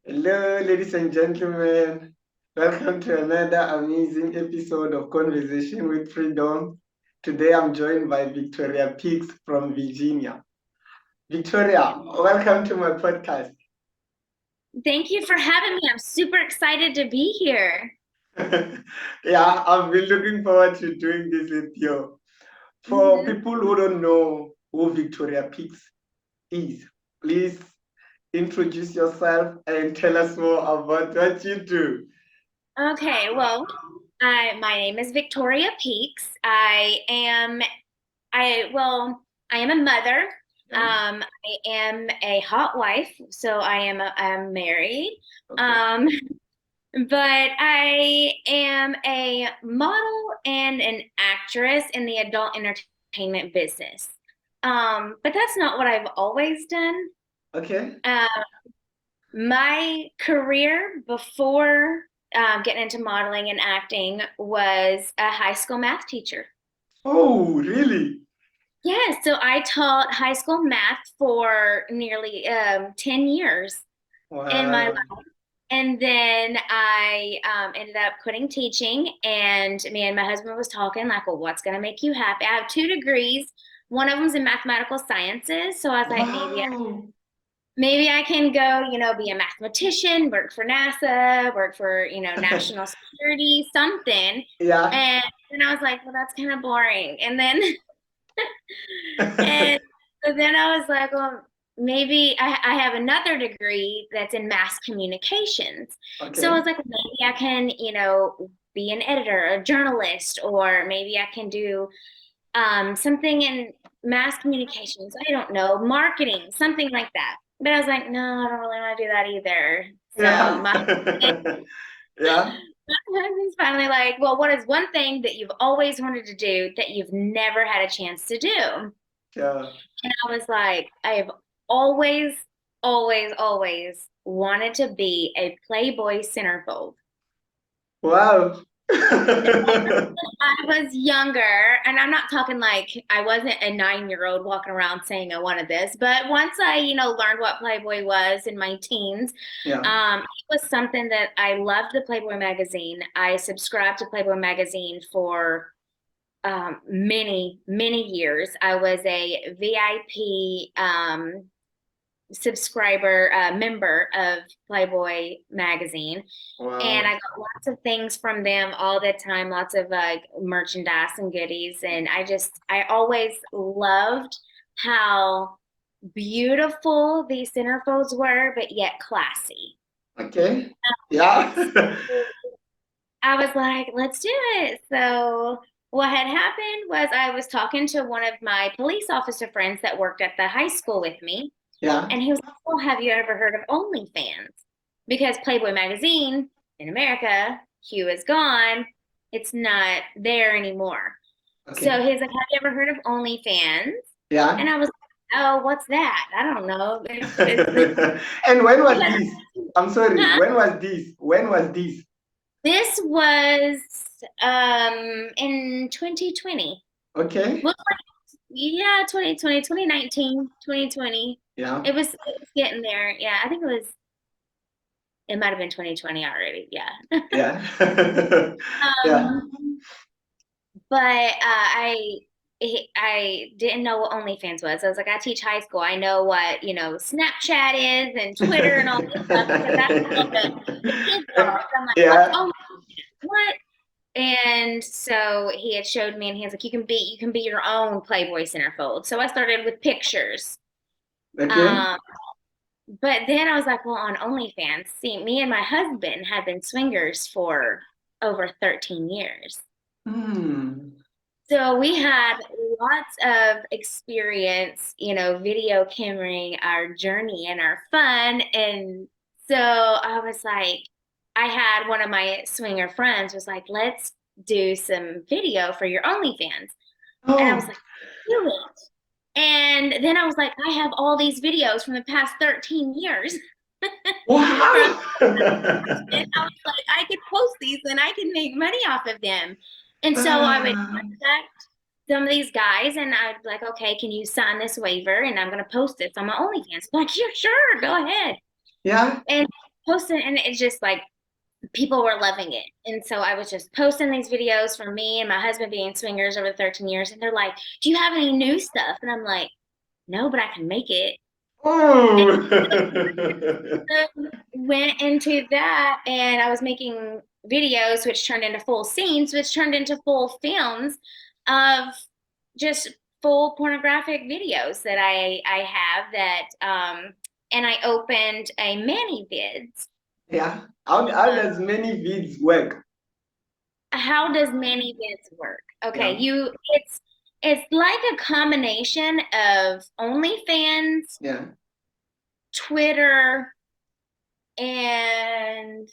Hello, ladies and gentlemen. Welcome to another amazing episode of Conversation with Freedom. Today I'm joined by Victoria Peaks from Virginia. Victoria, welcome to my podcast. Thank you for having me. I'm super excited to be here. Yeah, I've been looking forward to doing this with you. For Mhm. people who don't know who Victoria Peaks is, please introduce yourself and tell us more about what you do. Okay, well, my name is Victoria Peaks. I am a mother. Yeah, I am a hot wife, so I'm married. okay. Um, but I am a model and an actress in the adult entertainment business. But that's not what I've always done. Okay. Uh, My career before getting into modeling and acting was a high school math teacher. Oh, really? Yeah, so I taught high school math for nearly 10 years in my Wow. life. And then I ended up quitting teaching, and me and my husband was talking like, well, what's going to make you happy? I have 2 degrees. One of them's in mathematical sciences. So I was like, Wow. maybe I can go, be a mathematician, work for NASA, work for, national security, something. Yeah. And then I was like, well, that's kind of boring. And so then I was like, well, maybe I have another degree that's in mass communications. So I Okay. was like, maybe I can, be an editor, a journalist, or maybe I can do something in mass communications. I don't know, marketing, something like that. But I was like, no, I don't really want to do that either. So Yeah. my Yeah. husband's finally like, well, what is one thing that you've always wanted to do that you've never had a chance to do? Yeah. And I was like, I have always, always wanted to be a Playboy centerfold. Wow. I was younger, and I'm not talking like I wasn't a 9-year-old walking around saying I wanted this, but once I, learned what Playboy was in my teens, Yeah. it was something that I loved the Playboy magazine. I subscribed to Playboy magazine for many years. I was a VIP subscriber, member of Playboy magazine. And Wow. I got lots of things from them all the time, lots of merchandise and goodies. And I always loved how beautiful these centerfolds were, but yet classy. Okay. Yeah. So I was like, let's do it. So what had happened was I was talking to one of my police officer friends that worked at the high school with me. Yeah. And he was like, well, have you ever heard of OnlyFans? Because Playboy magazine in America, Hugh is gone. It's not there anymore. So Okay. he's like, have you ever heard of OnlyFans? And Yeah. I was like, oh, what's that? I don't know. And when was this? I'm sorry. Huh? When was this? When was this? This was in 2020. Okay. Well, yeah, 2020, 2019, 2020. Yeah. It was getting there. Yeah, I think it might have been 2020 already. Yeah. Yeah. Yeah. Um, but I didn't know what OnlyFans was. I was like, I teach high school. I know what, Snapchat is and Twitter and all this stuff because that's all the kids are. So I'm like, what's Yeah. OnlyFans? What? And so he had showed me and he was like, you can be your own Playboy centerfold. So I started with pictures. Okay. Um, but then I was like, well, on OnlyFans, see, me and my husband have been swingers for over 13 years. Hmm. So we had lots of experience, video cameraing our journey and our fun. And so I was like, I had one of my swinger friends was like, let's do some video for your OnlyFans. And I was Oh, like, do it. And then I was like, I have all these videos from the past 13 years. From, wow. and I was like, I could post these and I can make money off of them. And so I would Ah, contact some of these guys and I'd be like, okay, can you sign this waiver? And I'm going to post this on my OnlyFans. Like, yeah, sure, go ahead. yeah. posting, and it's just like people were loving it. And so I was just posting these videos from me and my husband being swingers over 13 years. And they're like, "Do you have any new stuff?" And I'm like, "No, but I can make it." Oh. And went into that, and I was making videos, which turned into full scenes, which turned into full films of just full pornographic videos that I have that and I opened a mani vids. Yeah. How does many vids work? How does mani vids work? Okay, Yeah. you it's like a combination of OnlyFans, Yeah. Twitter, and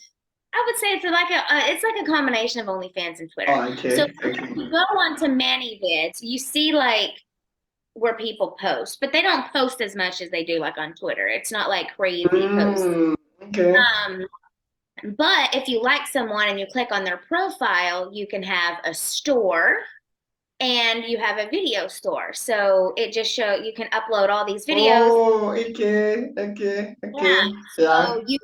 I would say it's like a combination of OnlyFans and Twitter. Oh, So okay. if Okay. you go onto mani vids, you see like where people post, but they don't post as much as they do like on Twitter. It's not like crazy posts. Okay. Um, but if you like someone and you click on their profile, you can have a store and you have a video store. So it just show you can upload all these videos. Oh, okay. Okay. Yeah. Okay. Yeah. So you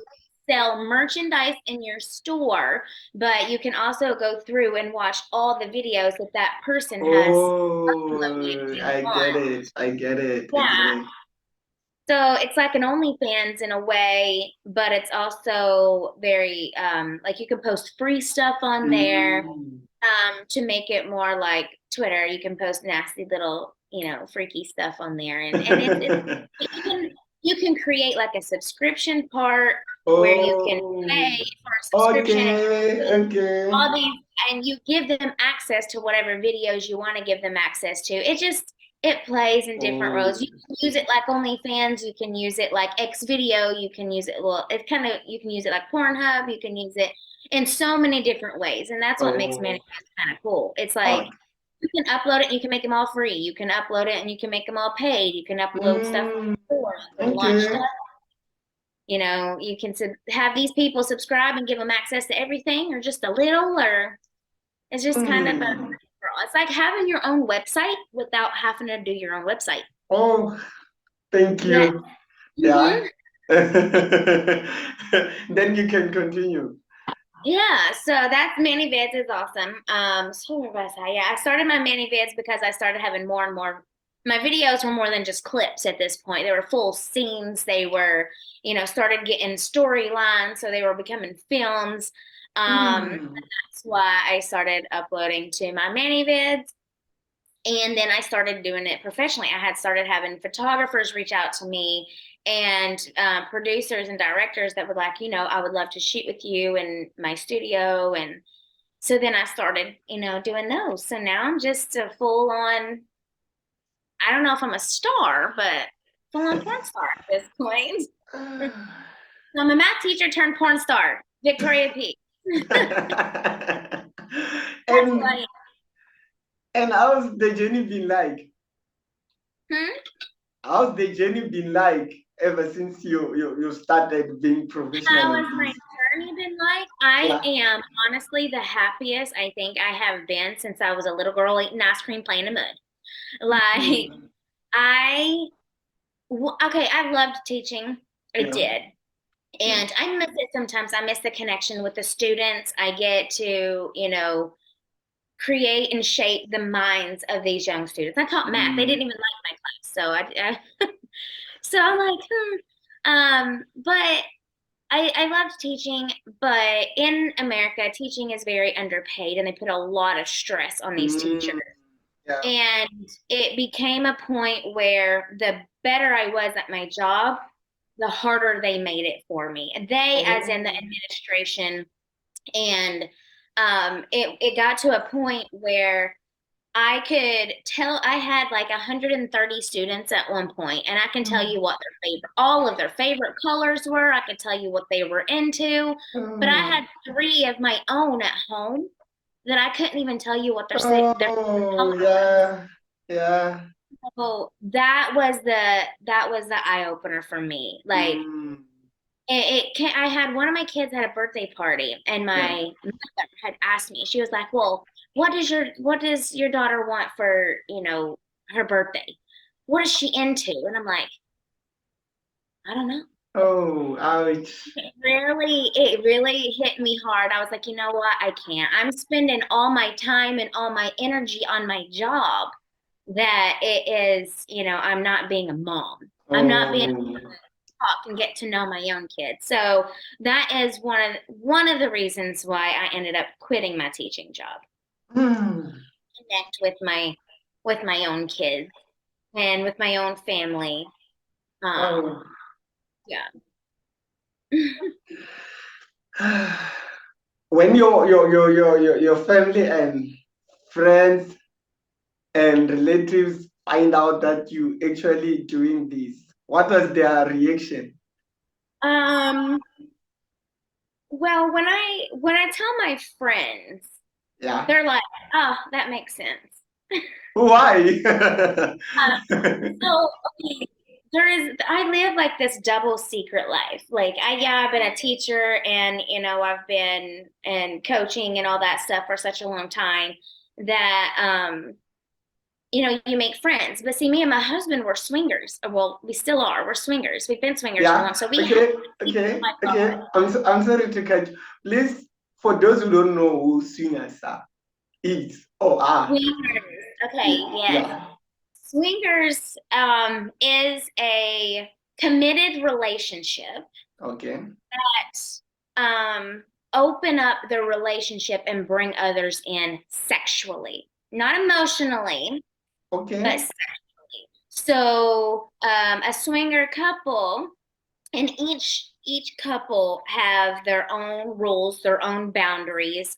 sell merchandise in your store, but you can also go through and watch all the videos that that person has uploaded Oh, if you I get want. it. I get it. I get Yeah. it. So it's like an OnlyFans in a way, but it's also very like you can post free stuff on there Mm. to make it more like Twitter. You can post nasty little, freaky stuff on there, and it's you can create like a subscription part where you can Oh, pay for a subscription and okay. Okay. all these, and you give them access to whatever videos you want to give them access to. It plays in different roles. Oh, You can use it like OnlyFans, you can use it like X video, you can use it you can use it like Pornhub, you can use it in so many different ways. And that's what makes oh, manifest kind of cool. It's like oh. you can upload it and you can make them all free. You can upload it and you can make them all paid. You can upload stuff Mm, before, you can launch stuff. okay. You can have these people subscribe and give them access to everything or just a little, or it's just kind of Mm. it's like having your own website without having to do your own website. Oh, thank Yeah. you. Yeah. hmm Then you can continue. Yeah, so that's mani vids is awesome. So what was I? Yeah, I started my mani vids because I started having more and more. My videos were more than just clips at this point. They were full scenes. They were, started getting storylines, so they were becoming films. Mm. That's why I started uploading to my mani vids. And then I started doing it professionally. I had started having photographers reach out to me and producers and directors that were like, I would love to shoot with you in my studio. And so then I started, doing those. So now I'm just a full on, I don't know if I'm a star, but full on porn star at this point. So I'm a math teacher turned porn star, Victoria Peak. That's who I And how's the journey been like? am. Hmm? How's the journey been like ever since you started being professional How in has my this? journey been like? I Yeah. am honestly the happiest I think I have been since I was a little girl eating ice cream playing in the mud. Like, Mm. okay, I loved teaching. I Yeah. did. Yeah. And I miss it sometimes. I miss the connection with the students. I get to, create and shape the minds of these young students. I taught math. They Mm. didn't even like my class. So I'm like, but I loved teaching, but in America, teaching is very underpaid and they put a lot of stress on these teachers. Mm. Yeah. And it became a point where the better I was at my job, the harder they made it for me. They, as in the Oh. administration, and it got to a point where I could tell I had like 130 students at one point, and I can tell you what all of their favorite colors were. I could tell you what they were into, but I Oh. had three of my own at home that I couldn't even tell you what their Oh, color was. yeah. Yeah. So that was the eye opener for me. Like Mm. it can I had one of my kids had a birthday party and Yeah. my mother had asked me, she was like, "Well, what does your daughter want for, her birthday? What is she into?" And I'm like, "I don't know." Oh, ouch. It really hit me hard. I was like, you know what? I can't. I'm spending all my time and all my energy on my job that it is, I'm not being a mom. I'm not being able Oh. to talk and get to know my own kids. So that is one of the reasons why I ended up quitting my teaching job. Hmm. Connect with my own kids and with my own family. Oh. Yeah. When your family and friends and relatives find out that you actually doing this, what was their reaction? Um, well, when I tell my friends, Yeah. they're like, "Oh, that makes sense." Why? So okay, I live like this double secret life. Like I've been a teacher and I've been in coaching and all that stuff for such a long time that you make friends. But see, me and my husband were swingers. Well, we still are. We're swingers. We've been swingers for Yeah. long. So we have Okay. people Okay. like Okay. I'm sorry to cut you. Please, for those who don't know who swingers are, is or are. swingers. Okay, yes. Yeah. Swingers is a committed relationship Okay. that open up the relationship and bring others in sexually, not emotionally, but Okay. sexually. So a swinger couple, and each couple have their own rules, their own boundaries.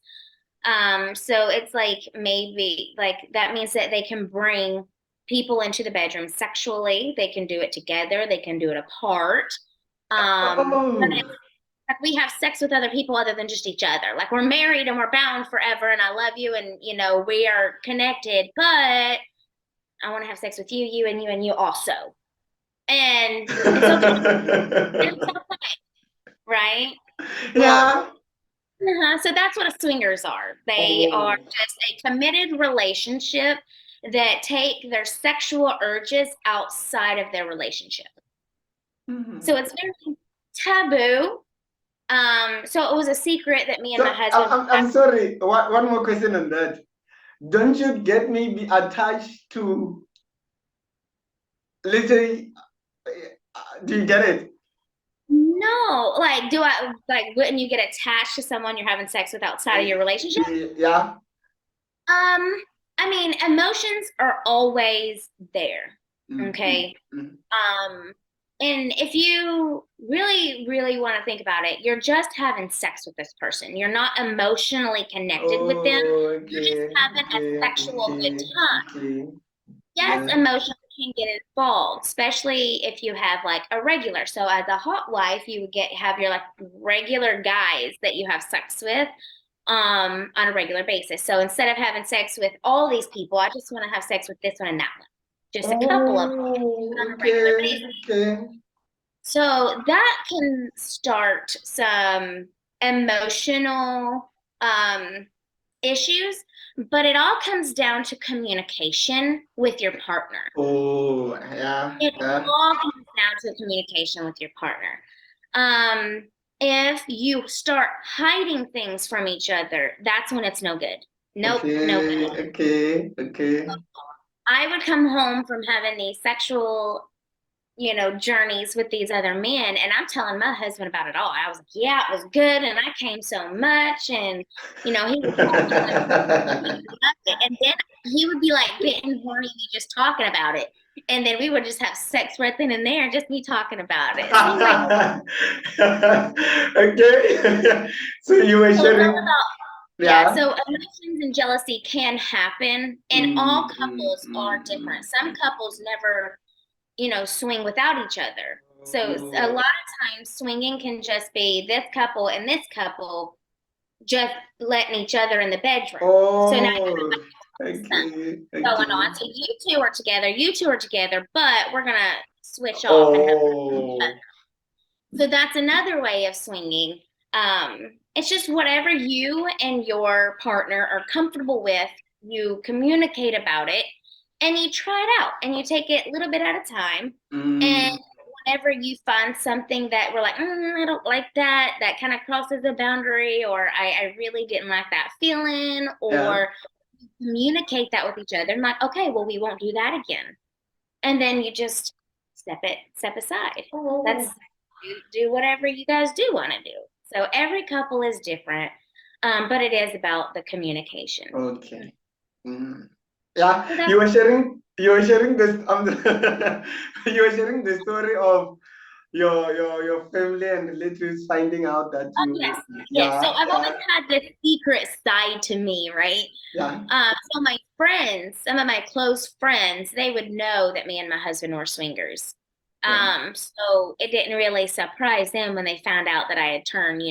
So it's like maybe like that means that they can bring people into the bedroom sexually. They can do it together. They can do it apart. But Oh. it's like we have sex with other people other than just each other. Like we're married and we're bound forever, and I love you, and we are connected. But I want to have sex with you, you, and you, and you also, and it's okay. It's okay, right? Well, Yeah. so that's what a swingers are. They are Oh. just a committed relationship that take their sexual urges outside of their relationship. So Mhm. it's very taboo. So it was a secret that me and my So husband I'm sorry. One more question on that. Don't you get maybe attached to, let's say, do you get it? no, like, do I like? Wouldn't you get attached to someone you're having sex with outside of your relationship? Yeah. Um, I mean, emotions are always there. Mm, mm, Okay. mm. Um, and if you really, really want to think about it, you're just having sex with this person. You're not emotionally connected with them. Oh, You're just okay, having a okay, sexual good okay, time. okay. Yes, Yeah. emotions can get involved, especially if you have like a regular. So as a hot wife, you would have your like regular guys that you have sex with on a regular basis. So instead of having sex with all these people, I just want to have sex with this one and that one. Just a couple of them Oh, on a regular okay, basis. okay. So that can start some emotional issues, but it all comes down to communication with your partner. Oh, yeah, It yeah. all comes down to communication with your partner. Um, if you start hiding things from each other, that's when it's no good. Nope, no good. Okay, okay, okay. I would come home from having these sexual journeys with these other men. And I'm telling my husband about it all. I was like, yeah, it was good. And I came so much. And, he would tell me like he loved it. And then he would be like getting horny me just talking about it. And then we would just have sex right then and there, just me talking about it. So he's like, Okay. So you were so it's all sharing, about, yeah. yeah. So emotions and jealousy can happen. And all Mm, mm, couples are mm, different. mm, Some mm. couples never swing without each other. So a lot Oh, of times swinging can just be this couple and this couple just letting each other in the bedroom. So now you oh, have something okay, going okay. on. So you two are together, but we're gonna switch off and have sex with each other. Oh, So that's another way of swinging. It's just whatever you and your partner are comfortable with, you communicate about it and you try it out and you take it a little bit at a time. And mm, whenever you find something that we're like, I don't like that, that kind of crosses a boundary, or I really didn't like that feeling, Yeah. or communicate that with each other. And like, okay, well, we won't do that again. And then you just step aside. That's Oh. do whatever you guys do want to do. So every couple is different, but it is about the communication. Okay. Mm. Yeah, So that's you were sharing this you were sharing the story of your family and relatives finding out that oh, yes, you yes. So yeah, I've always yeah, had this secret side to me, right? yeah, So my friends, some of my close friends, they would know that me and my husband were swingers. yeah. So it didn't really surprise them when they found out that I had turned,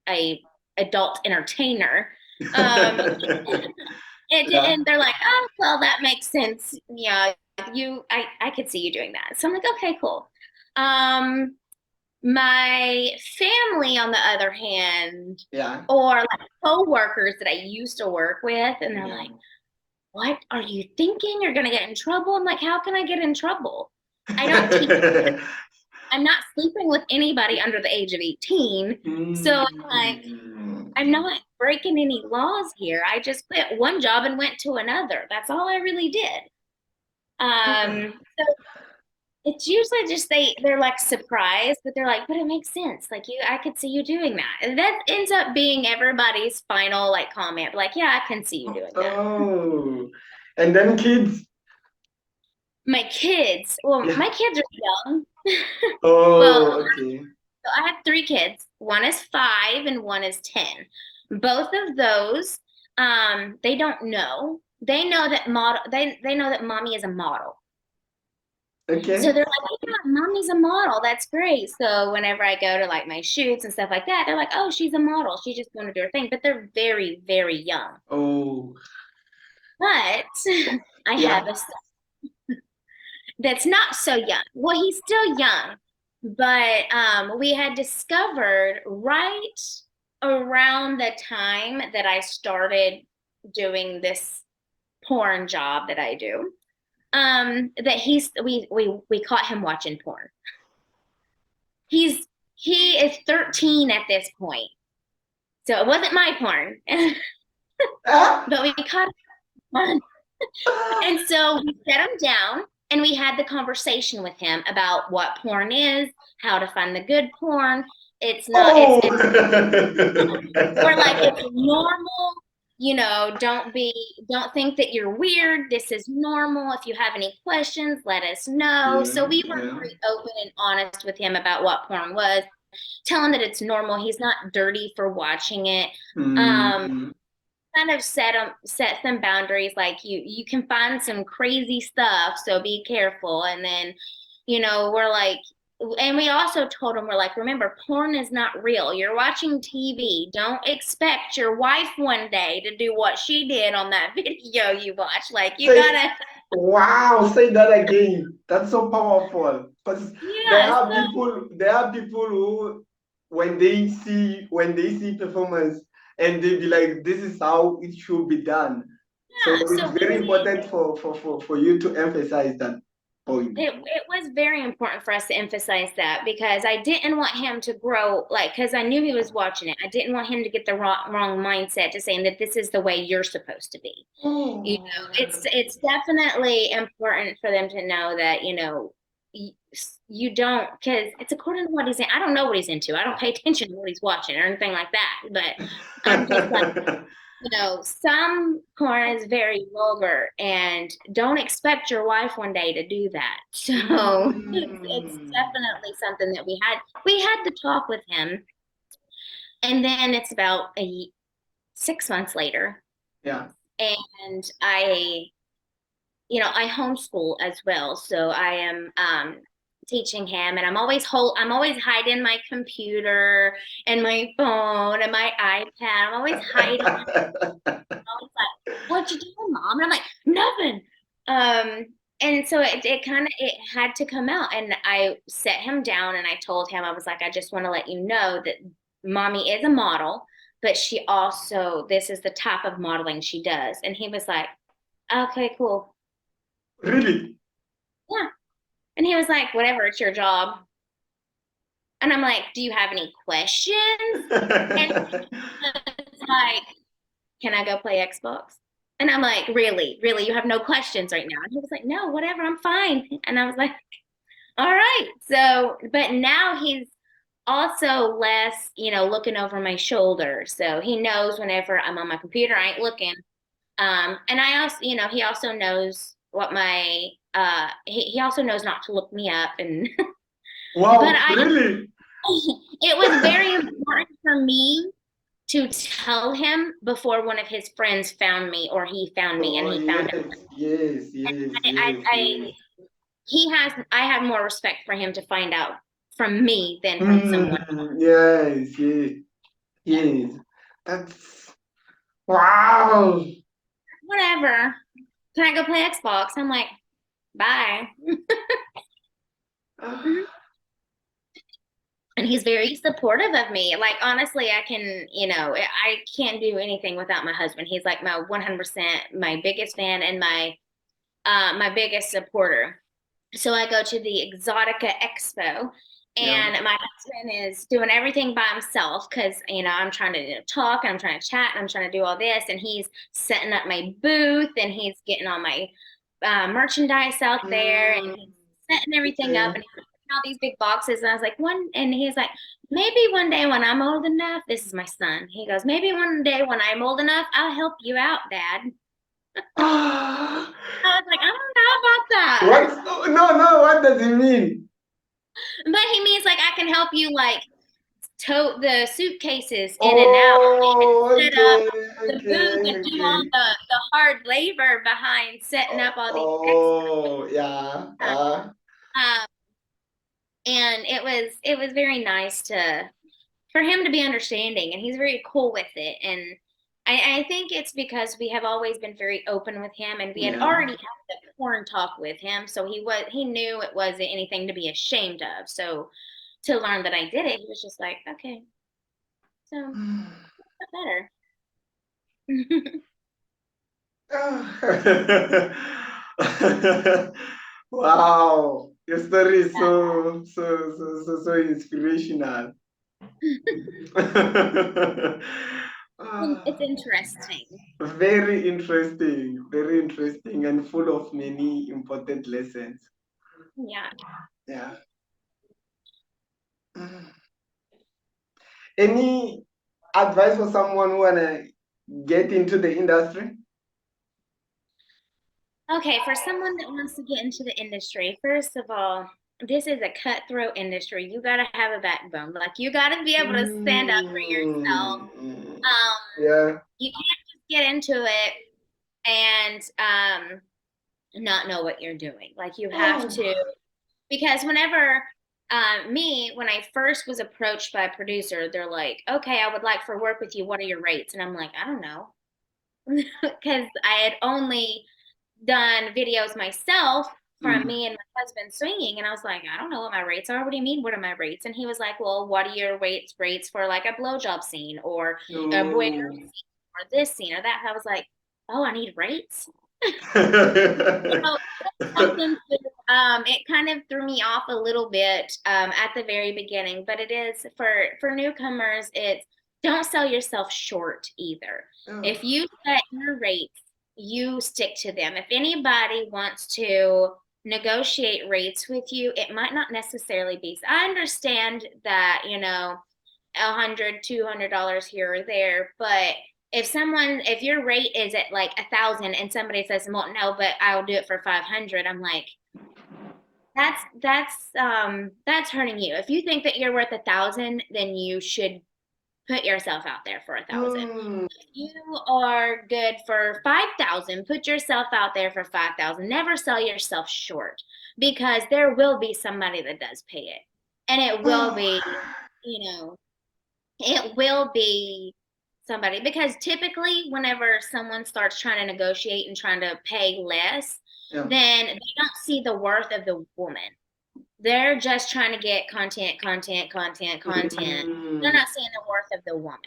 a adult entertainer. Um, Yeah. and they're like, oh, well, that makes sense. Yeah, I could see you doing that. So I'm like, okay, cool. Um, my family, on the other hand, Yeah. or like coworkers that I used to work with, and they're Yeah. like, what are you thinking? You're gonna get in trouble. I'm like, how can I get in trouble? I don't teach. I'm not sleeping with anybody under the age of 18. So I'm like, Mm. I'm not breaking any laws here. I just quit one job and went to another. That's all I really did. So it's usually just they're like surprised, but they're like, but it makes sense. Like I could see you doing that. And that ends up being everybody's final like comment. Like, yeah, I can see you doing that. Oh, and then kids. Well, Yeah. my kids are young. Well, Oh, okay. so I have three kids. One is 5 and one is 10. Both of those, they don't know. They know that mommy is a model. So Okay. they're like, yeah, mommy's a model. That's great. So whenever I go to like my shoots and stuff like that, they're like, oh, she's a model. She's just going to do her thing. But they're very, very young. Oh, But I have yeah. a son that's not so young. Well, he's still young, but we had discovered right around the time that I started doing this porn job that I do, that we caught him watching porn. He's he is 13 at this point. So it wasn't my porn, Ah, but we caught him. And so we set him down and we had the conversation with him about what porn is, how to find the good porn. It's not, oh. we're like, it's normal. Don't think that you're weird. This is normal. If you have any questions, let us know. Yeah, So we were yeah. very open and honest with him about what porn was, tell him that it's normal. He's not dirty for watching it. Um, Mm, kind of set some boundaries, like you can find some crazy stuff, so be careful. And then we're like, and we also told him, we're like, remember, porn is not real. You're watching TV. Don't expect your wife one day to do what she did on that video you watch. Like, you say, gotta. wow, say that again. That's so powerful. Because Yeah, so there are people who, when they see performance, and they be like, this is how it should be done. So yeah, it's so we very made important for you to emphasize that point. it was very important for us to emphasize that, because I didn't want him to grow, like, because I knew he was watching it. I didn't want him to get the wrong mindset to saying that this is the way you're supposed to be. Oh, It's definitely important for them to know that, you, you don't, because it's according to what he's in. I don't know what he's into. I don't pay attention to what he's watching or anything like that. But I'm just like, some porn is very vulgar, and don't expect your wife one day to do that. So it's Mm. definitely something that we had to talk with him. And then it's about 6 months later, Yeah. and I homeschool as well. So I am teaching him, and I'm always hiding my computer and my phone and my iPad. I'm always hiding. I was like, "What you doing, mom?" And I'm like, "Nothing." Um, and so it had to come out, and I set him down and I told him, I was like, "I just want to let you know that mommy is a model, but she also this is the type of modeling she does." And he was like, "Okay, cool." Really? Yeah. And he was like, whatever, it's your job. And I'm like, do you have any questions? And it's like, can I go play Xbox? And I'm like, really, really, you have no questions right now. And he was like, no, whatever, I'm fine. And I was like, all right. So, but now he's also less, looking over my shoulder. So he knows whenever I'm on my computer, I ain't looking. And I also, he also knows what he also knows not to look me up. And, but Wow, really? it was very important for me to tell him before one of his friends found me or he found me and Oh, he found yes, yes, yes, yes, I yes. I have more respect for him to find out from me than from someone. Yes, yes, yes. That's wow. Whatever. Can I go play Xbox? I'm like, bye. Mhm. And he's very supportive of me. Like honestly, I can, I can't do anything without my husband. He's like my 100% my biggest fan and my biggest supporter. So I go to the Exotica Expo, Yeah. and my husband is doing everything by himself because I'm trying to talk and I'm trying to chat and I'm trying to do all this, and he's setting up my booth and he's getting all my merchandise out there and Mm, he's setting everything up okay. and he's putting all these big boxes. And I was like, and he's like, maybe one day when I'm old enough, this is my son. He goes, maybe one day when I'm old enough, I'll help you out, Dad. Ah, I was like, I don't know about that. what? No, no. What does it mean? But he means like I can help you like tote the suitcases in and out and Oh, set up okay, the booth okay, and do all okay. the hard labor behind setting up all these extras. Oh, yeah. Um, and it was very nice to for him to be understanding and he's very cool with it. And I think it's because we have always been very open with him and we had Yeah. already had the porn talk with him. So he knew it wasn't anything to be ashamed of. So to learn that I did it, he was just like, okay, so better. Wow, your story is so inspirational. It's Ah, interesting. very interesting, and full of many important lessons. Yeah. Yeah. Mm. Any advice for someone who wanna get into the industry? Okay, for someone that wants to get into the industry, first of all, this is a cutthroat industry. You got to have a backbone. Like you got to be able to stand up for yourself. Mm, Um, yeah. you can't just get into it and not know what you're doing. Like you have Oh. to, because whenever when I first was approached by a producer, they're like, "Okay, I would like for work with you. What are your rates?" And I'm like, "I don't know," because I had only done videos myself from Mm. me and my husband swinging, and I was like, I don't know what my rates are. What do you mean? What are my rates? And he was like, well, what are your rates for like a blowjob scene or a voyeur Oh. scene or this scene or that? I was like, oh, I need rates. So something to, it kind of threw me off a little bit at the very beginning, but it is for newcomers. It's don't sell yourself short either. Oh. If you set your rates, you stick to them. If anybody wants to negotiate rates with you, it might not necessarily be. I understand that, $100, $200 here or there, but if your rate is at like 1,000 and somebody says, well, no, but I'll do it for 500, I'm like, that's hurting you. If you think that you're worth 1,000, then you should put yourself out there for 1,000. Mm. If you are good for 5,000, put yourself out there for 5,000. Never sell yourself short because there will be somebody that does pay it. And Oh. it will be somebody because typically whenever someone starts trying to negotiate and trying to pay less, Yeah. then they don't see the worth of the woman. They're just trying to get content, content, content, content. They're Mm. not seeing the worth of the woman.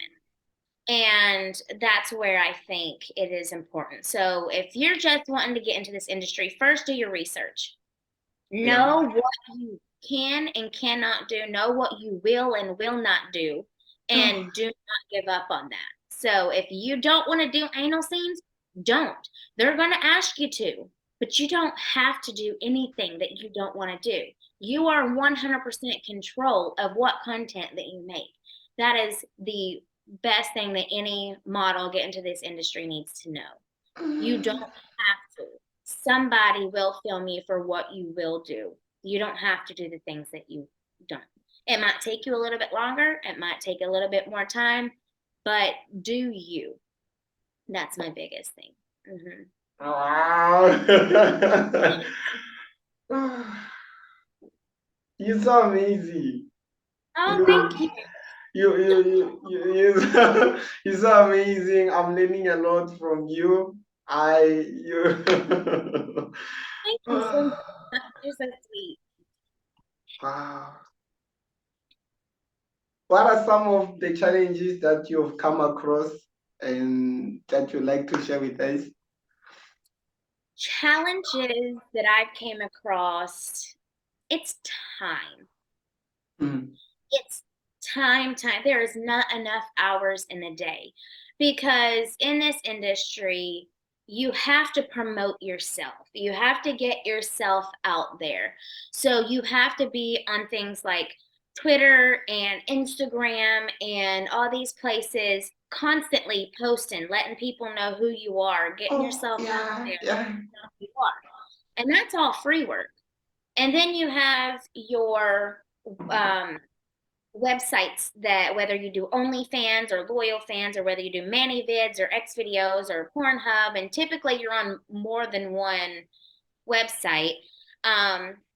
And that's where I think it is important. So if you're just wanting to get into this industry, first do your research. Yeah. Know what you can and cannot do. Know what you will and will not do. And do not give up on that. So if you don't want to do anal scenes, don't. They're going to ask you to, but you don't have to do anything that you don't want to do. You are 100% control of what content that you make. That is the best thing that any model get into this industry needs to know. You don't have to. Somebody will film you for what you will do. You don't have to do the things that you don't. It might take you a little bit longer, it might take a little bit more time, but do you. That's my biggest thing. Mm-hmm. Wow. You're so amazing. Oh, thank You, you. you're so amazing. I'm learning a lot from you. You. Thank you so much. You're so sweet. Wow. What are some of the challenges that you've come across and that you'd like to share with us? Challenges that I've came across, it's time. Mm. It's time. There is not enough hours in the day because in this industry, you have to promote yourself. You have to get yourself out there. So you have to be on things like Twitter and Instagram and all these places constantly posting, letting people know who you are, getting Oh, yourself out yeah, there, yeah. who you are. And that's all free work. And then you have your um, websites that whether you do OnlyFans or Loyal Fans or whether you do ManyVids or X videos or Pornhub, and typically you're on more than one website,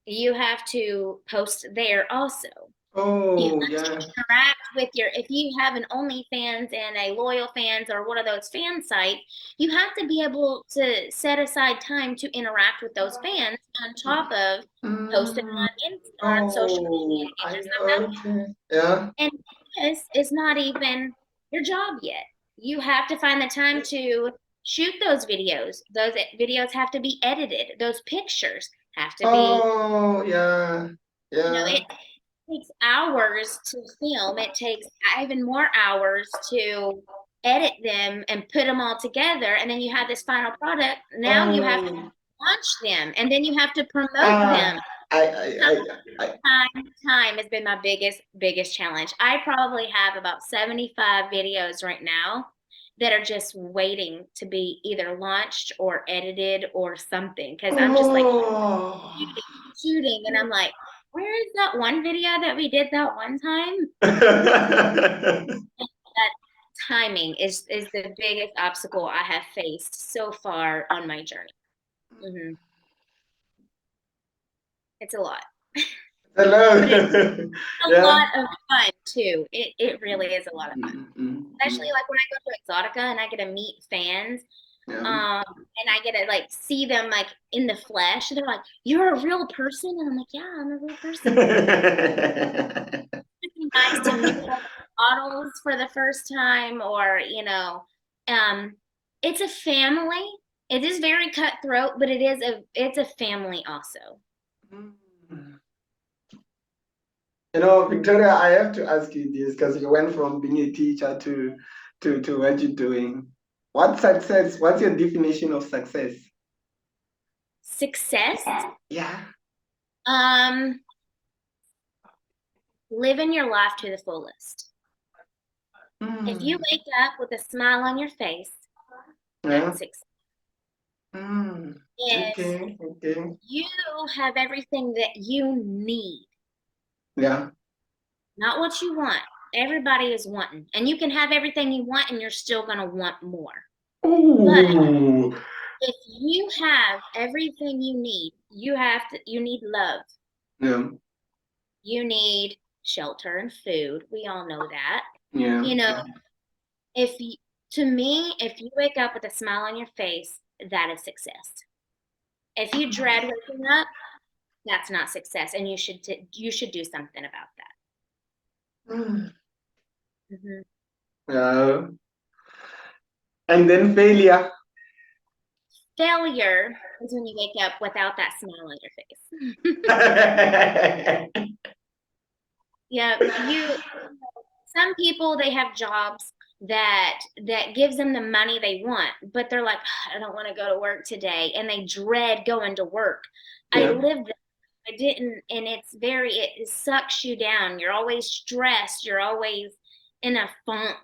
you have to post there also. You Oh, have to yeah. interact with your, if you have an OnlyFans and a Loyal Fans or one of those fan sites, you have to be able to set aside time to interact with those fans on top of posting Mm. on social media Oh, to get I yourself out. okay. Yeah. And this is not even your job yet. You have to find the time to shoot those videos. Those videos have to be edited. Those pictures have to be, Oh, yeah. it Yeah. takes hours to film. It takes even more hours to edit them and put them all together. And then you have this final product. Now you have to Oh. launch them and then you have to promote Ah. them. I, I, I. Time has been my biggest challenge. I probably have about 75 videos right now that are just waiting to be either launched or edited or something because I'm just like Oh. shooting and I'm like, where is that one video that we did that one time? That timing is the biggest obstacle I have faced so far on my journey. Hmm. It's a lot, Hello. but it's a Yeah. lot of fun too. It really is a lot of fun. Mm, mm, Especially mm. like when I go to Exotica and I get to meet fans, Yeah. and I get to like see them like in the flesh. They're like, "You're a real person," and I'm like, "Yeah, I'm a real person." It's nice to meet other models for the first time, or um, it's a family. It is very cutthroat, but it's a family also. Victoria, I have to ask you this because you went from being a teacher to what you're doing. What success? What's your definition of success? Success, Yeah. um, living your life to the fullest. If you Mm. wake up with a smile on your face, Yeah. that's success. Mm. If Okay. Okay. you have everything that you need, Yeah. not what you want. Everybody is wanting, and you can have everything you want, and you're still going to want more. But Ooh. if you have everything you need, you need love. Yeah. You need shelter and food. We all know that. Yeah. You know, Yeah. if you, to me, if you wake up with a smile on your face, that is success. If you dread waking up, that's not success, and you should do something about that. Mm. Hmm. Yeah. And then failure. Failure is when you wake up without that smile on your face. Yeah, some people they have jobs that gives them the money they want, but they're like, I don't want to go to work today, and they dread going to work. I Yeah. lived that. I didn't, and it sucks you down. You're always stressed. You're always in a funk,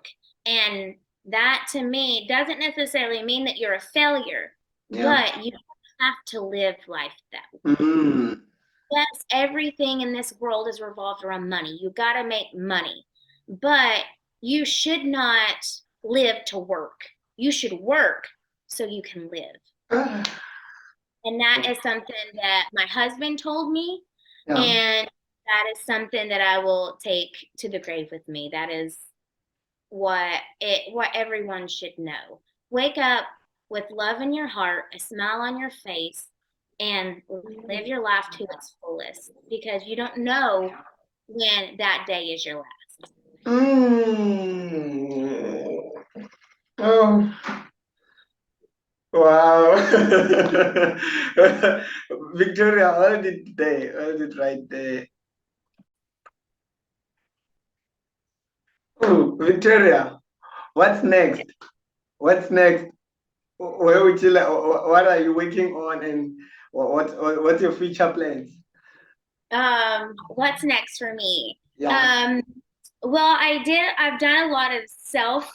and that to me doesn't necessarily mean that you're a failure, Yeah. but you have to live life that way. Mm. Yes, everything in this world is revolved around money. You got to make money, but you should not live to work. You should work so you can live. And that is something that my husband told me, Yeah. and that is something that I will take to the grave with me. That is what everyone should know. Wake up with love in your heart, a smile on your face, and live your life to its fullest because you don't know when that day is your last. Mm. Oh, wow. Victoria, hold it there. Hold it right there. Oh, Victoria, what's next? What's next? Where would you like? What are you working on, and what's your future plans? What's next for me? Yeah. Um, well, I've done a lot of self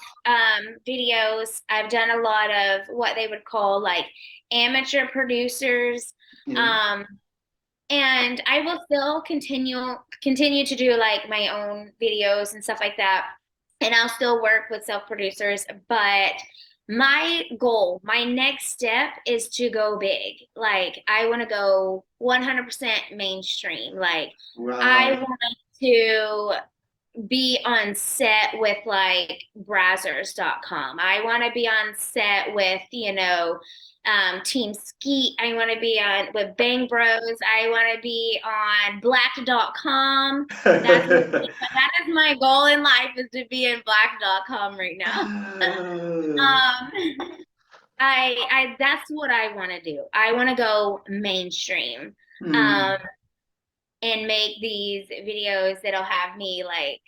videos. I've done a lot of what they would call like amateur producers. Yeah. Um, and I will still continue to do like my own videos and stuff like that. And I'll still work with self-producers, but my goal, my next step is to go big. Like I want to go 100% mainstream. Like I Wow. want to be on set with like Brazzers.com. I want to be on set with, Team Skeet. I want to be on with Bang Bros. I want to be on Black.com. That is my goal in life is to be in Black.com right now. Um, I that's what I want to do. I want to go mainstream. Hmm. Um, and make these videos that'll have me like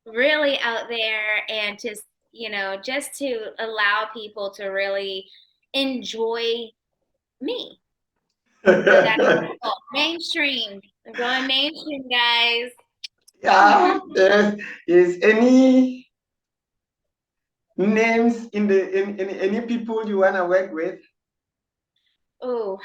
really out there and just to allow people to really enjoy me. So that's mainstream. I'm going mainstream, guys. Yeah. Yes. Is any names in any people you wanna work with? Oh,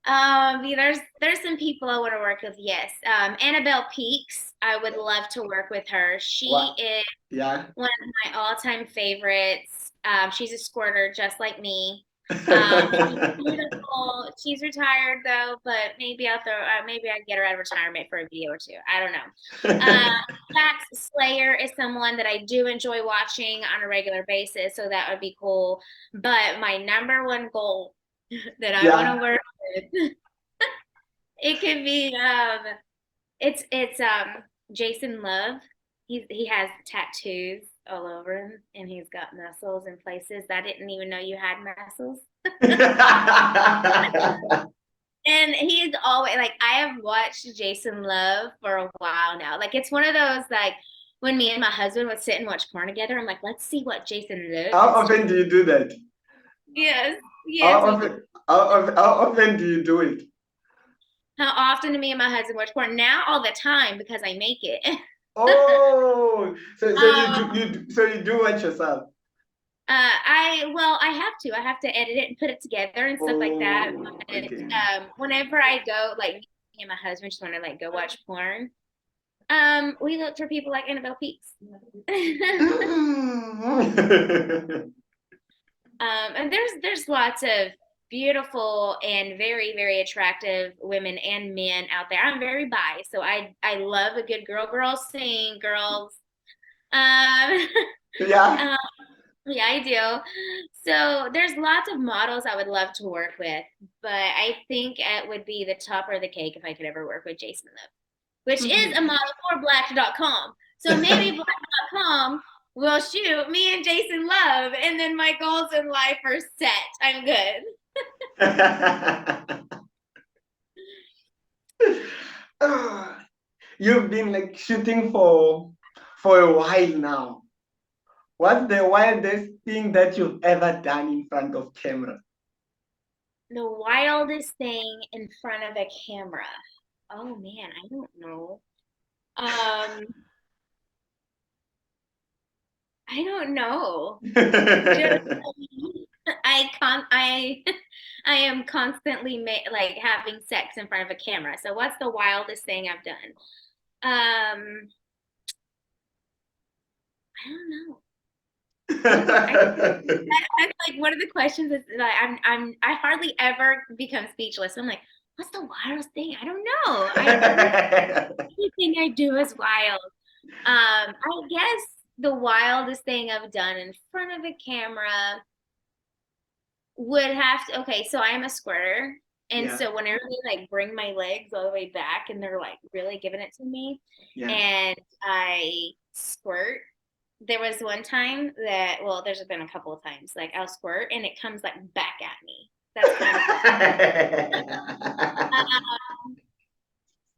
yeah, there's some people I want to work with. Yes, Annabelle Peaks. I would love to work with her. She What? is Yeah. one of my all-time favorites. She's a squirter just like me. She's beautiful. She's retired though, but maybe I get her out of retirement for a video or two. I don't know. Jax Slayer is someone that I do enjoy watching on a regular basis, so that would be cool. But my number one goal that I want Yeah. to work with, it could be it's Jason Love. He has tattoos all over him, and he's got muscles in places that I didn't even know you had muscles. And he's always like I have watched Jason Love for a while now. Like it's one of those like when me and my husband would sit and watch porn together. I'm like, let's see what Jason How looks. often do you do that? Yes, How yes, we do. often? How often do you do it? How often do me and my husband watch porn? Now all the time because I make it. Oh, so um, you do watch yourself. I have to. I have to edit it and put it together and stuff like that. Oh, But okay. whenever I go, like me and my husband just want to like go watch porn. We look for people like Annabelle Peaks. And there's lots of beautiful and very very attractive women and men out there. I'm very bi, so I love a good girl scene, girls. Um, Yeah. um, yeah, I do. So there's lots of models I would love to work with, but I think it would be the top of the cake if I could ever work with Jason Love, which is a model for Black.com. So maybe Black.com Well, shoot, me and Jason love, and then my goals in life are set. I'm good. You've been like shooting for a while now. What's the wildest thing that you've ever done in front of camera? The wildest thing in front of a camera. Oh man, I don't know. Um, I don't know. Just I I am constantly like having sex in front of a camera. So what's the wildest thing I've done? I don't know. I'm like, what are the questions? It's like I hardly ever become speechless. I'm like, what's the wildest thing? I don't know. Everything I do is wild. I guess the wildest thing I've done in front of a camera would have to, okay, so I'm a squirter. And Yeah, so whenever they like bring my legs all the way back and they're like really giving it to me yeah. and I squirt, there was one time that, well, there's been a couple of times, like I'll squirt and it comes like back at me. That's kind of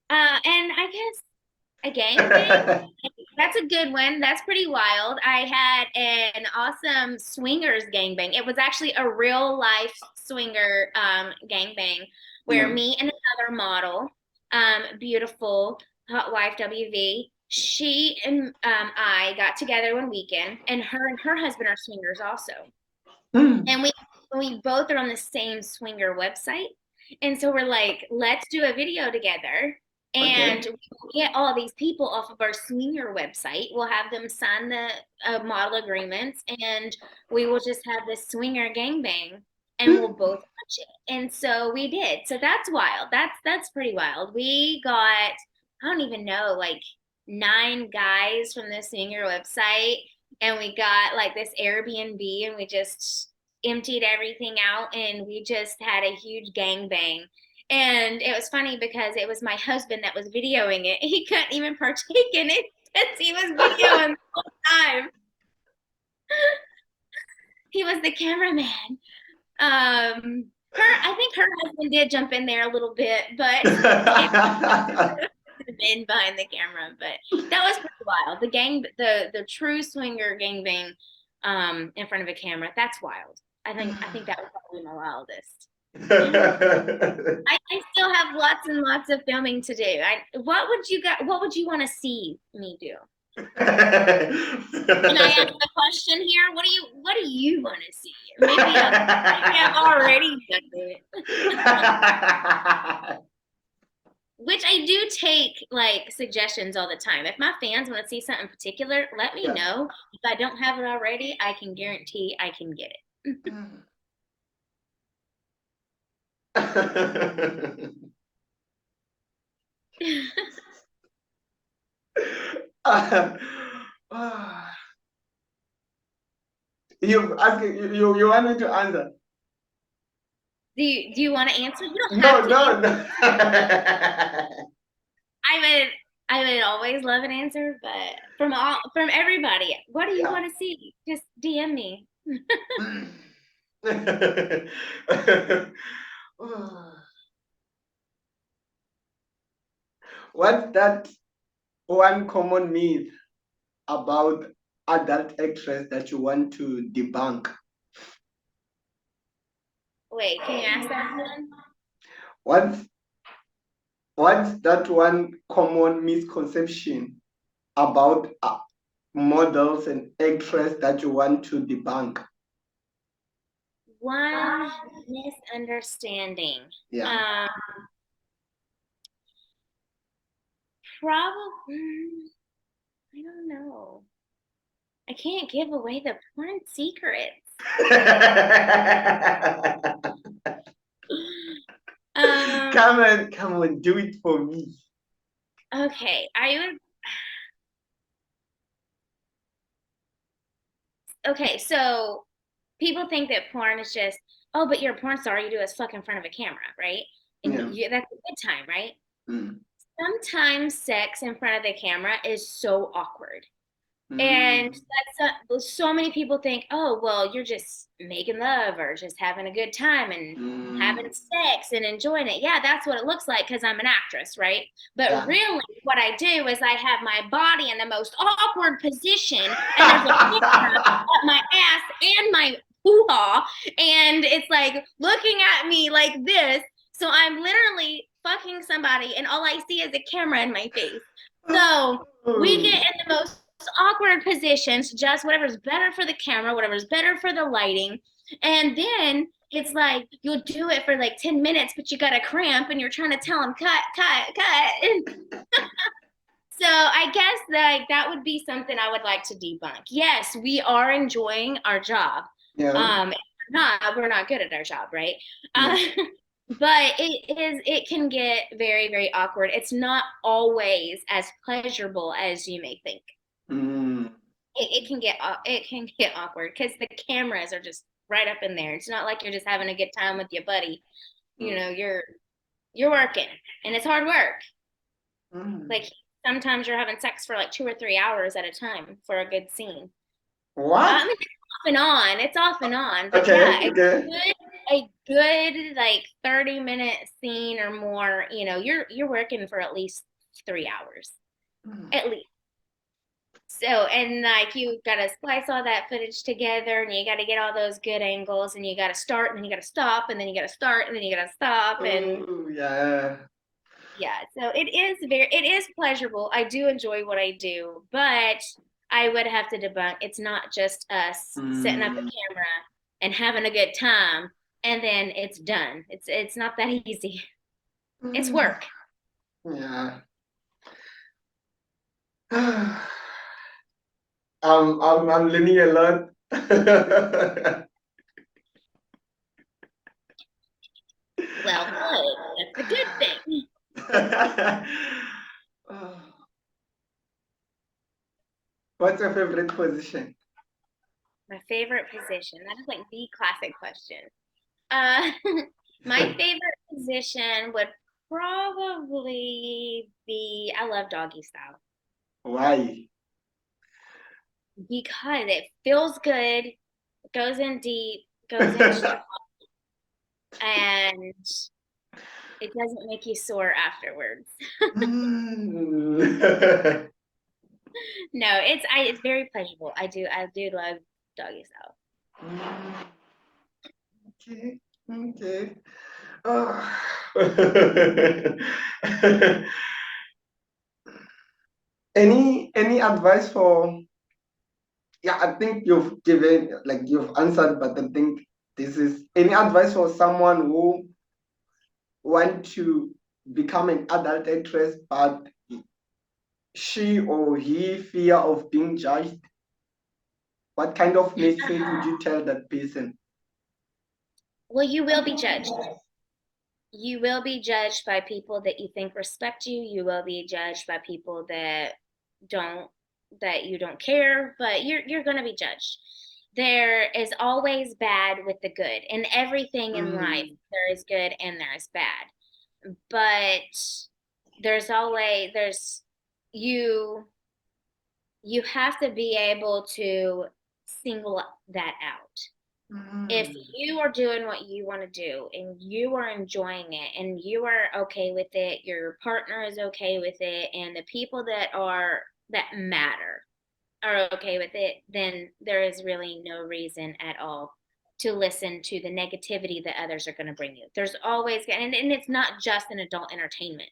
and I guess a gangbang. That's a good one. That's pretty wild. I had an awesome swingers gangbang. It was actually a real life swinger gangbang where Yeah. me and another model, beautiful hot wife WV, she and I got together one weekend, and her husband are swingers also, Mm, and we both are on the same swinger website, and so we're like, let's do a video together, and okay. we'll get all these people off of our swinger website. We'll have them sign the model agreements, and we will just have this swinger gangbang, and we'll Mm. both watch it. And so we did. So that's wild. That's pretty wild. We got, I don't even know, like 9 guys from the swinger website, and we got like this Airbnb, and we just emptied everything out, and we just had a huge gangbang. And it was funny because it was my husband that was videoing it. He couldn't even partake in it because he was videoing the whole time. He was the cameraman. I think her husband did jump in there a little bit, but it could have been behind the camera. But that was pretty wild. The true swinger gangbang in front of a camera. That's wild. I think that was probably my wildest. I don't know. I still have lots and lots of filming to do. What would you want to see me do? Can I ask the question here? What do you want to see? Maybe I've already done it. Which I do take like suggestions all the time. If my fans want to see something particular, let me Yeah. know. If I don't have it already, I can guarantee I can get it. Uh, you want me to answer? Do you want to answer? You don't have No, to no, answer. no. I would I would always love an answer, but from everybody, what do you Yeah. want to see? Just DM me. What's that one common myth about adult actress that you want to debunk? Wait, can you ask that again? What's what's that one common misconception about models and actress that you want to debunk? One misunderstanding. Yeah. Um, probably, I don't know. I can't give away the porn secrets. Um, Come on, do it for me. okay, okay, so people think that porn is just, oh, but you're a porn star, you do is fuck in front of a camera, right? And Yeah. that's a good time, right? Mm. Sometimes sex in front of the camera is so awkward. And Mm. so many people think, oh, well, you're just making love or just having a good time and having Mm. sex and enjoying it. Yeah, that's what it looks like because I'm an actress, right? But Yeah. really, what I do is I have my body in the most awkward position, and there's a camera up my ass and my hoo-ha, and it's like looking at me like this. So I'm literally fucking somebody, and all I see is a camera in my face. So we get Oh. in the most awkward positions, just whatever's better for the camera, whatever's better for the lighting. And then it's like you'll do it for like 10 minutes, but you got a cramp and you're trying to tell them cut, cut, cut. And so I guess that would be something I would like to debunk. Yes, we are enjoying our job. Yeah. We're not good at our job, right? Yeah. Uh, but it can get very, very awkward. It's not always as pleasurable as you may think. Mm. It can get awkward because the cameras are just right up in there. It's not like you're just having a good time with your buddy. You Mm. know, you're working and it's hard work. Mm. Like sometimes you're having sex for like 2 or 3 hours at a time for a good scene. I What? mean, it's off and on. It's off and on, but Okay. yeah, Okay. a good like 30-minute scene or more. You know, you're working for at least 3 hours, Mm. at least. So, and like you got to splice all that footage together and you got to get all those good angles and you got to start and then you got to stop and then you got to start and then you got to stop. And Oh, yeah. yeah, so it is pleasurable. I do enjoy what I do, but I would have to debunk it's not just us setting up a Mm. camera and having a good time and then it's done. It's not that easy. It's Mm. work. Yeah. I'm learning a lot. Well, good. That's a good thing. What's your favorite position? My favorite position. That is like the classic question. Uh, my favorite position would probably be I love doggy style Why? because it feels good, goes in deep, goes in strong, and it doesn't make you sore afterwards. Mm. No, it's very pleasurable. I do love doggy style. Okay, okay. Oh. Any advice for, yeah, I think you've given, like you've answered, but I think this is any advice for someone who want to become an adult actress, but she or he fear of being judged? What kind of message would you tell that person? Well, you will be judged. You will be judged by people that you think respect you. You will be judged by people don't that you don't care, but you're going to be judged. There is always bad with the good. In everything in life, Mm, there is good and there is bad. But there's you you have to be able to single that out. If mm, you are doing what you want to do and you are enjoying it and you are okay with it, your partner is okay with it, and the people that matter are okay with it, then there is really no reason at all to listen to the negativity that others are going to bring you. There's always, and it's not just in adult entertainment.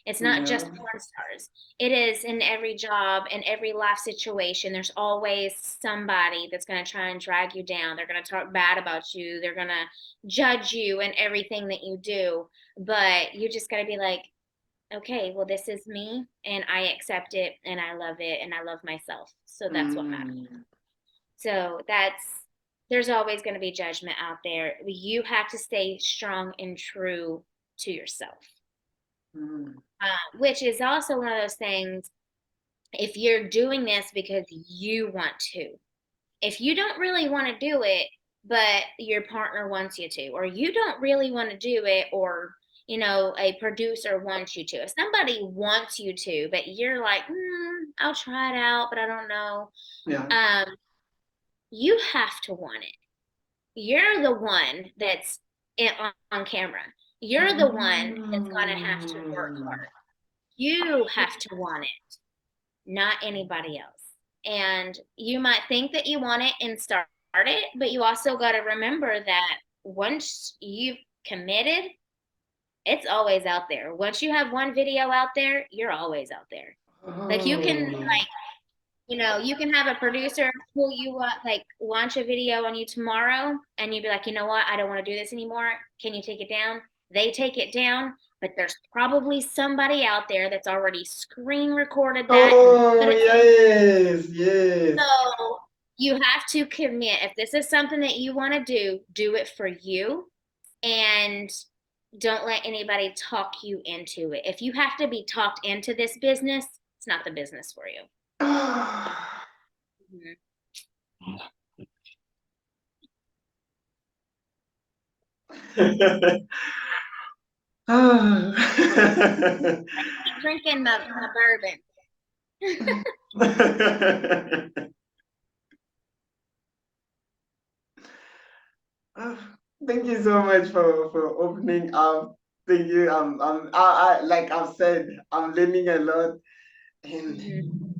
It's not yeah. just porn stars. It is in every job, in every life situation. There's always somebody that's going to try and drag you down. They're going to talk bad about you. They're going to judge you and everything that you do. But you just got to be like, okay, well, this is me and I accept it and I love it and I love myself. So that's what matters. Mm, So there's always going to be judgment out there. You have to stay strong and true to yourself, mm, which is also one of those things. If you're doing this because you want to, if you don't really want to do it, but your partner wants you to, or you don't really want to do it, or a producer wants you to. If somebody wants you to, but you're like, I'll try it out, but I don't know. Yeah. You have to want it. You're the one that's on camera. You're the one that's gonna have to work Mm. hard. You have to want it, not anybody else. And you might think that you want it and start it, but you also got to remember that once you've committed, it's always out there. Once you have one video out there, you're always out there. Like you can Oh. you can have a producer pull you up, like launch a video on you tomorrow, and you'd be like, you know what, I don't want to do this anymore. Can you take it down? They take it down, but there's probably somebody out there that's already screen recorded that and Oh, put it. yes, yes. So you have to commit. If this is something that you want to do it for you, and don't let anybody talk you into it. If you have to be talked into this business, it's not the business for you. Mhm. Keep drinking my bourbon. Thank you so much for opening up. Thank you. Like I've said, I'm learning a lot. Mhm.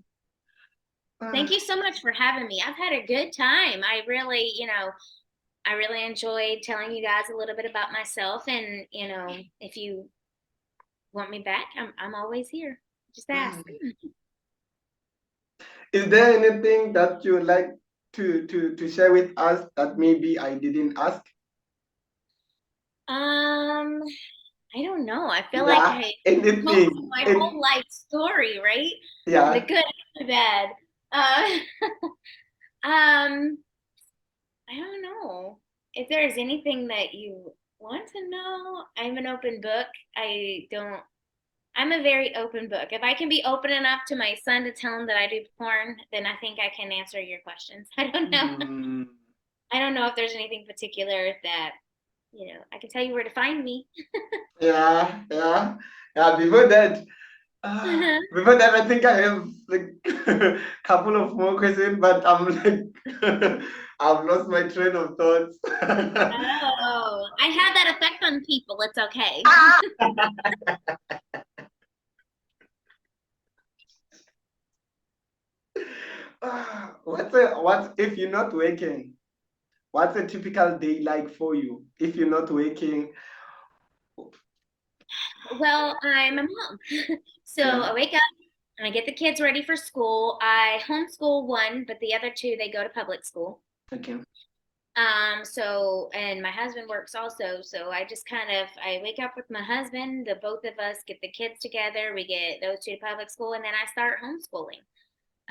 And Thank you so much for having me. I've had a good time. I really enjoyed telling you guys a little bit about myself. And, if you want me back, I'm always here. Just ask. is there anything that you would like to share with us that maybe I didn't ask? Um, I don't know. I feel like Yeah, I told you anything. my And whole life story, right? The yeah. good and the bad. Uh, um, I don't know. If there's anything that you want to know, I'm an open book. I'm a very open book. If I can be open enough to my son to tell him that I do porn, then I think I can answer your questions. I don't know. Mm, I don't know if there's anything particular that, I can tell you where to find me. yeah, yeah. Yeah, before that, I think I have like a couple of more questions, but I'm like, I've lost my train of thoughts. Oh, I have that effect on people. It's okay. What if you're not working? What's a typical day like for you if you're not working? Well, I'm a mom. So Yeah. I wake up and I get the kids ready for school. I homeschool one, but the other two, they go to public school. Okay. And my husband works also. So I wake up with my husband, the both of us get the kids together. We get those two to public school, and then I start homeschooling.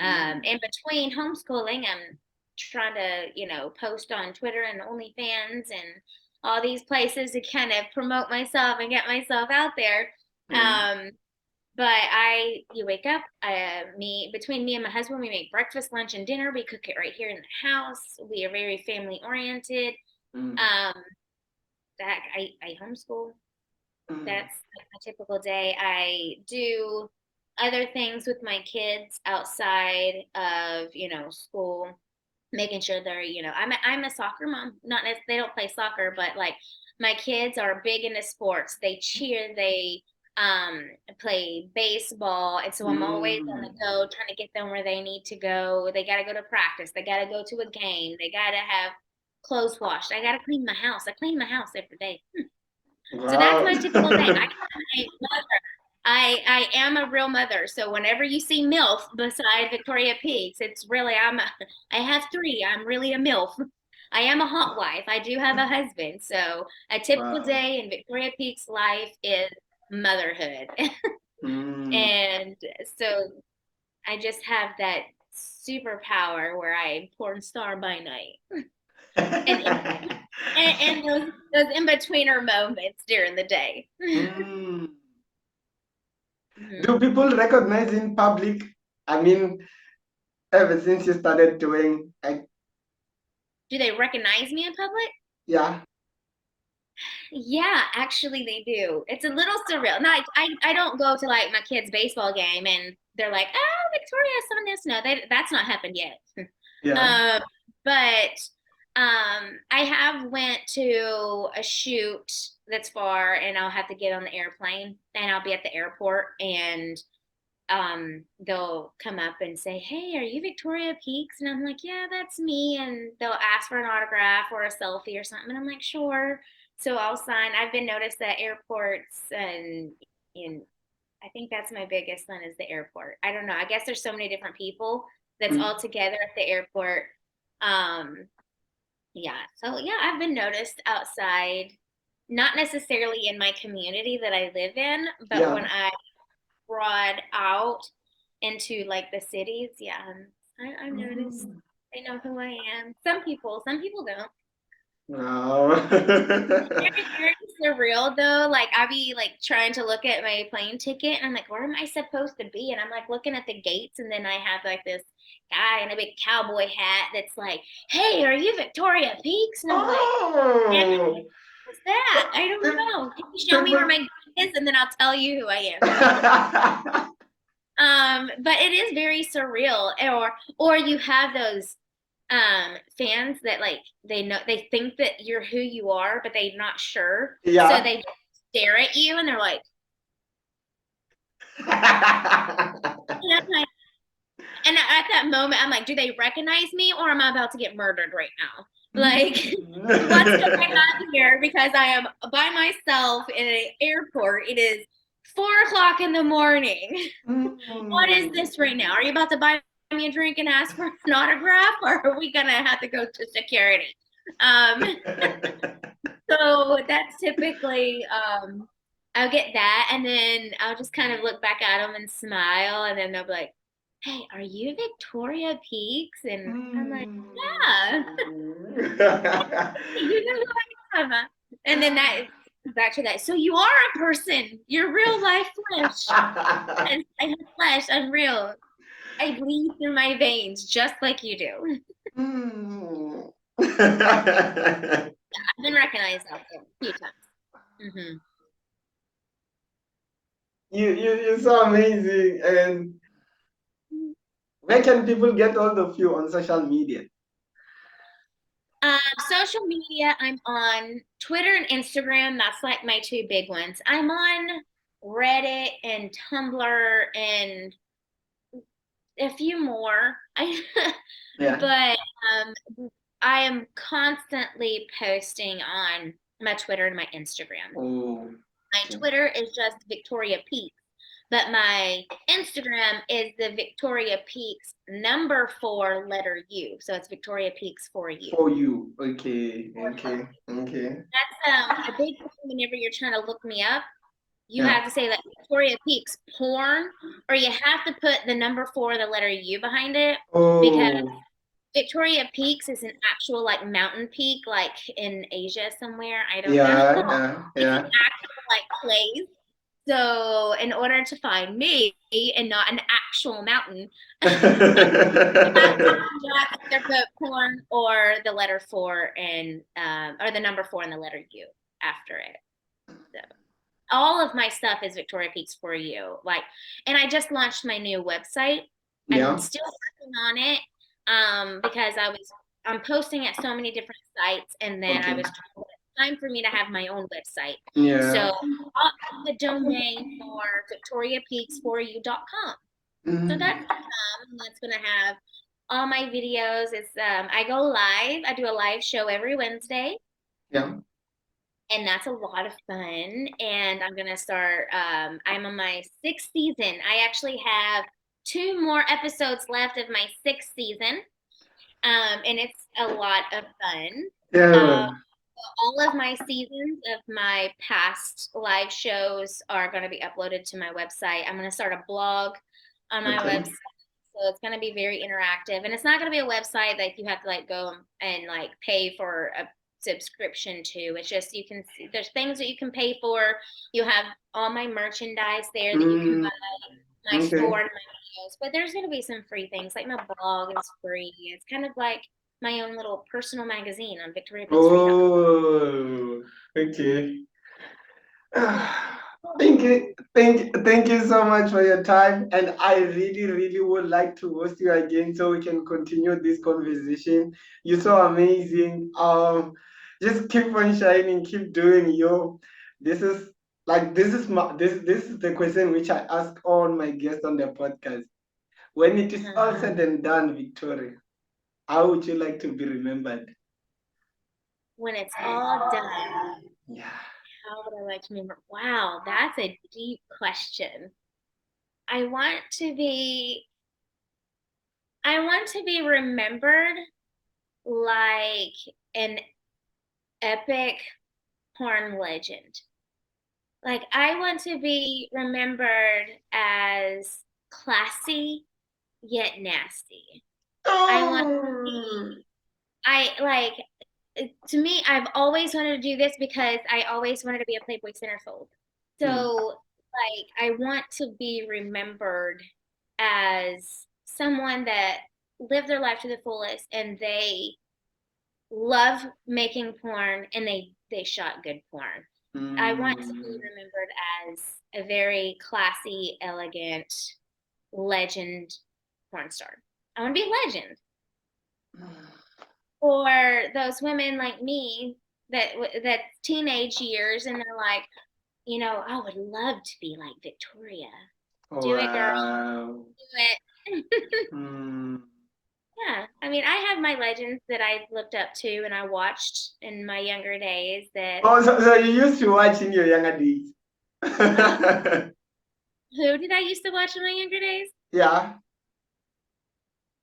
Mm. In between homeschooling, I'm trying to, post on Twitter and OnlyFans and all these places to kind of promote myself and get myself out there. Mm. Um, you wake up, between me and my husband, we make breakfast, lunch, and dinner. We cook it right here in the house. We are very family oriented. Mm. Um, I homeschool. Mm. That's a typical day. I do other things with my kids outside of, school, making sure they're, I'm a soccer mom. Not they don't play soccer, but like my kids are big into sports. They cheer, they play baseball, and so I'm always on the Mm. go trying to get them where they need to go. They got to go to practice. They got to go to a game. They got to have clothes washed. I got to clean my house. I clean my house every day. So that's Wow. my typical day. I am a real mother. So whenever you see MILF beside Victoria Peaks, it's really I have three. I'm really a MILF. I am a hot wife. I do have a husband. So a typical Wow. day in Victoria Peaks life is motherhood. Mm. And so I just have that superpower where I porn star by night. And and those in-betweener moments during the day. Mm. Mhm. Do people recognize in public? I mean, ever since you started doing, like, Do they recognize me in public? yeah. Yeah, actually they do. It's a little surreal. No, I don't go to like my kid's baseball game and they're like, oh, Victoria's on this. No, that's not happened yet. Yeah. Um, but I have went to a shoot that's far and I'll have to get on the airplane and I'll be at the airport and they'll come up and say, hey, are you Victoria Peaks? And I'm like, yeah, that's me. And they'll ask for an autograph or a selfie or something. And I'm like, sure. So I'll sign. I've been noticed at airports and in I think that's my biggest one is the airport. I don't know. I guess there's so many different people that's Mm. all together at the airport. Um, yeah. So yeah, I've been noticed outside, not necessarily in my community that I live in, but when Yeah. I brought out into like the cities, yeah, I noticed Mm. they know who I am. Some people don't. No. Very, very surreal though. Like I be like trying to look at my plane ticket and I'm like, where am I supposed to be? And I'm like looking at the gates and then I have like this guy in a big cowboy hat that's like, hey, are you Victoria Peaks? And I'm like, Oh, what's that? I don't Pe- know. Can you show me where people. my gate is and then I'll tell you who I am. But it is very surreal. Or you have those fans that like they think that you're who you are, but they're not sure. So Yeah. they stare at you and they're like, and I'm like, and at that moment, I'm like, do they recognize me or am I about to get murdered right now? Like, what's going on here? Because I am by myself in an airport. It is 4 o'clock in the morning. What is Mm. this right now? Are you about to buy me a drink and ask for an autograph, or are we gonna have to go to security? Um, so that's typically I'll get that, and then I'll just kind of look back at them and smile, and then they'll be like, "Hey, are you Victoria Peaks?" And I'm like, "Yeah, you know who I am." And then that is back to that. So you are a person. You're real life flesh. And I have flesh. I'm real. I bleed through my veins just like you do. Mm. I've been recognized out there a few times. Hmm. You're so amazing. And where can people get hold of you on social media? Social media, I'm on Twitter and Instagram. That's like my two big ones. I'm on Reddit and Tumblr and a few more. Yeah. But I am constantly posting on my Twitter and my Instagram. Oh, My okay. Twitter is just Victoria Peaks, but my Instagram is the Victoria Peaks number 4 letter U. So it's Victoria Peaks for you. For you. Okay. Okay. Okay. That's a big thing whenever you're trying to look me up. You Yeah. have to say like Victoria Peaks porn, or you have to put the number 4, the letter U behind it, because Oh, Victoria Peaks is an actual like mountain peak, like in Asia somewhere. I don't know. yeah. Yeah. It's an Yeah. actual like place. So in order to find me and not an actual mountain, you have to either put porn or the letter 4 and or the number 4 and the letter U after it. So all of my stuff is Victoria Peaks for you. Like, and I just launched my new website. I'm Yeah. still working on it because I'm posting at so many different sites, and then I Okay. was told it's time for me to have my own website. So Yeah. the domain for victoriapeaks4u.com. So Mm. that's gonna have all my videos. It's I go live. I do a live show every Wednesday, Yeah. and that's a lot of fun. And I'm gonna start. I'm on my 6th season. I actually have 2 more episodes left of my 6th season, and it's a lot of fun. Uh, Yeah. all of my seasons of my past live shows are going to be uploaded to my website. I'm going to start a blog on my Okay. website. So it's going to be very interactive. And it's not going to be a website that you have to like go and like pay for a subscription to. It's just you can see there's things that you can pay for. You have all my merchandise there that you can Mm. buy, my Okay. store and my videos. But there's going to be some free things like my blog is free. It's kind of like my own little personal magazine on victoriapeaks3.com. Oh, okay. Yeah. Thank you so much for your time. And I really, really would like to host you again so we can continue this conversation. You're so amazing. Just keep on shining, keep doing you. This is this is the question which I ask all my guests on the podcast. When it is all said and done, Victoria, how would you like to be remembered? When it's all done, Yeah. how would I like to remember? Wow, that's a deep question. I want to be I want to be remembered like an epic porn legend. Like I want to be remembered as classy yet nasty. I want to Oh. be I like to me, I've always wanted to do this because I always wanted to be a Playboy centerfold. Hmm. So, like, I want to be remembered as someone that lived their life to the fullest and they love making porn and they shot good porn. I want to be Hmm. remembered as a very classy, elegant, legend porn star. I want to be a legend. Or those women like me that teenage years and they're like, I would love to be like Victoria. Do it, girl. Wow. Do it. Hmm. Yeah. I mean, I have my legends that I looked up to and I watched in my younger days that Oh, so you used to watch in your younger days? uh who did I used to watch in my younger days? Yeah.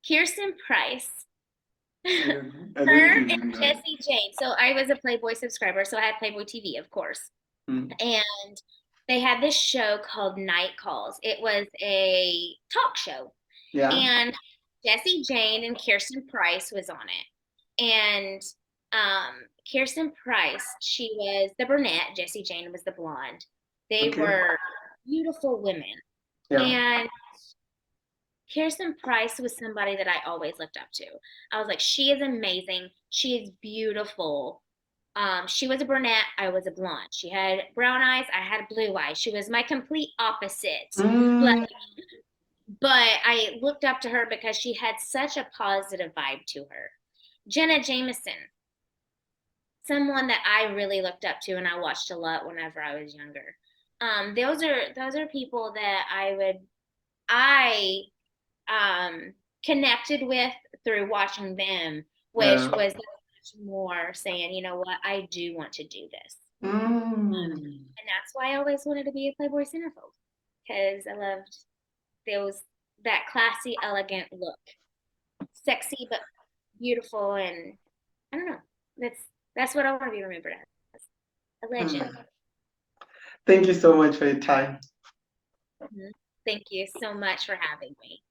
Kirsten Price. I don't Her and even know. Jessie Jane. So I was a Playboy subscriber, so I had Playboy TV, of course. Hmm. And they had this show called Night Calls. It was a talk show, Yeah. and Jessie Jane and Kirsten Price was on it. And Kirsten Price, she was the brunette. Jessie Jane was the blonde. They Okay. were beautiful women, Yeah. and Kirsten Price was somebody that I always looked up to. I was like, she is amazing. She is beautiful. She was a brunette. I was a blonde. She had brown eyes. I had blue eyes. She was my complete opposite. But Mm. but I looked up to her because she had such a positive vibe to her. Jenna Jameson, someone that I really looked up to and I watched a lot whenever I was younger. Those are people that I connected with through watching them, which Yeah. was much more saying, you know what, I do want to do this. Mm. And that's why I always wanted to be a Playboy centerfold because I loved those that classy, elegant look, sexy but beautiful, and I don't know. That's that's what I want to be remembered as, a legend. Mm. Thank you so much for your time. Mhm. Thank you so much for having me.